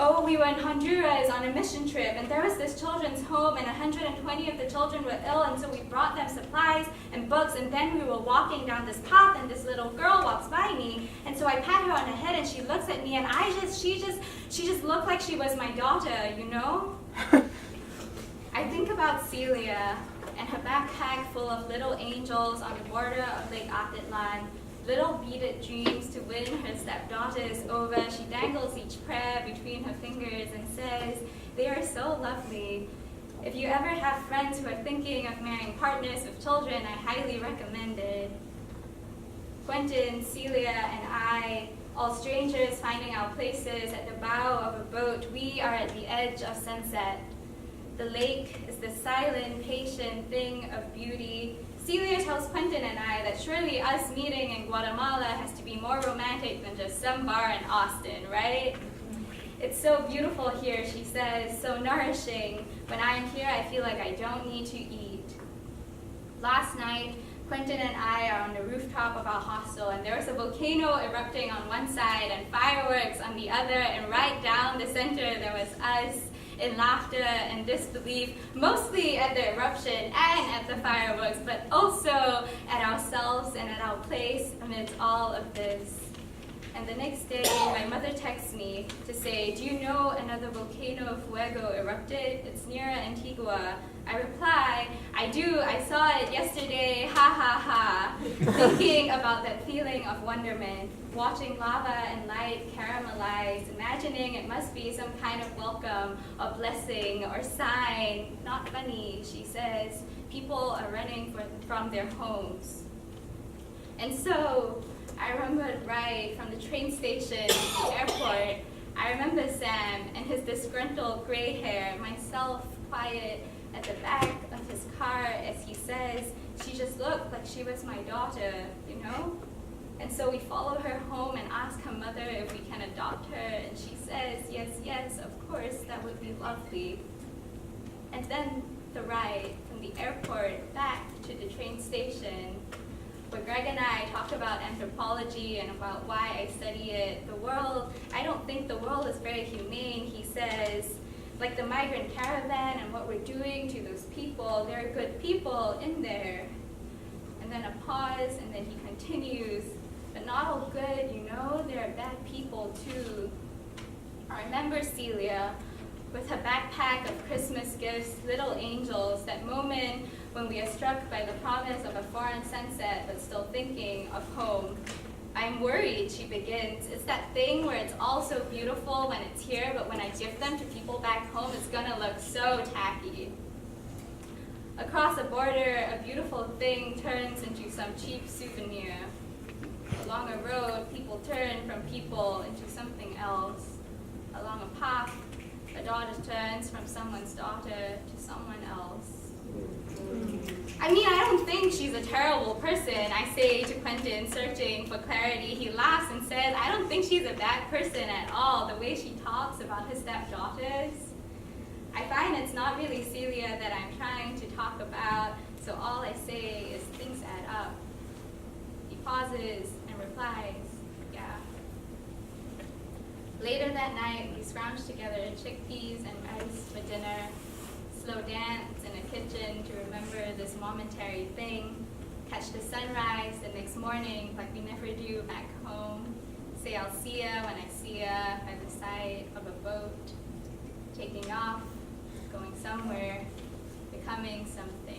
Oh, we were in Honduras on a mission trip, and there was this children's home, and 120 of the children were ill, and so we brought them supplies and books, and then we were walking down this path, and this little girl walks by me, and so I pat her on the head, and she looks at me, and she just looked like she was my daughter, you know? I think about Celia and her backpack full of little angels on the border of Lake Atitlan, little beaded dreams to win her stepdaughters over. She dangles each prayer between her fingers and says, "They are so lovely." If you ever have friends who are thinking of marrying partners with children, I highly recommend it. Quentin, Celia, and I, all strangers finding our places at the bow of a boat, we are at the edge of sunset. The lake is the silent, patient thing of beauty. Celia tells Quentin and I that surely us meeting in Guatemala has to be more romantic than just some bar in Austin, right? It's so beautiful here, she says, so nourishing. When I'm here, I feel like I don't need to eat. Last night, Quentin and I are on the rooftop of our hostel, and there was a volcano erupting on one side and fireworks on the other, and right down the center there was us, in laughter and disbelief, mostly at the eruption and at the fireworks, but also at ourselves and at our place amidst all of this. And the next day, my mother texts me to say, "Do you know another volcano of fuego erupted? It's near Antigua." I reply, "I do, I saw it yesterday, ha ha ha," thinking about that feeling of wonderment, watching lava and light caramelize, imagining it must be some kind of welcome or blessing or sign. Not funny, she says. People are running from their homes. And so, I remembered right from the train station to the airport. I remember Sam and his disgruntled gray hair, myself quiet at the back of his car as he says, "She just looked like she was my daughter, you know?" And so we follow her home and ask her mother if we can adopt her, and she says, yes, of course, that would be lovely. And then the ride from the airport back to the train station, where Greg and I talk about anthropology and about why I study it. The world, I don't think the world is very humane, he says. Like the migrant caravan and what we're doing to those people, there are good people in there. And then a pause, and then he continues, but not all good, you know, there are bad people too. I remember Celia with her backpack of Christmas gifts, little angels, that moment when we are struck by the promise of a foreign sunset but still thinking of home. "I'm worried," she begins. "It's that thing where it's all so beautiful when it's here, but when I give them to people back home, it's gonna look so tacky." Across a border, a beautiful thing turns into some cheap souvenir. Along a road, people turn from people into something else. Along a path, a daughter turns from someone's daughter to someone else. I mean, I don't think she's a terrible person, I say to Quentin, searching for clarity. He laughs and says, "I don't think she's a bad person at all, the way she talks about his stepdaughters." I find it's not really Celia that I'm trying to talk about, so all I say is things add up. He pauses and replies, "Yeah." Later that night, we scrounge together chickpeas and rice for dinner, slow dance in a kitchen to remember this momentary thing, catch the sunrise the next morning like we never do back home, say I'll see ya when I see ya by the side of a boat, taking off, going somewhere, becoming something.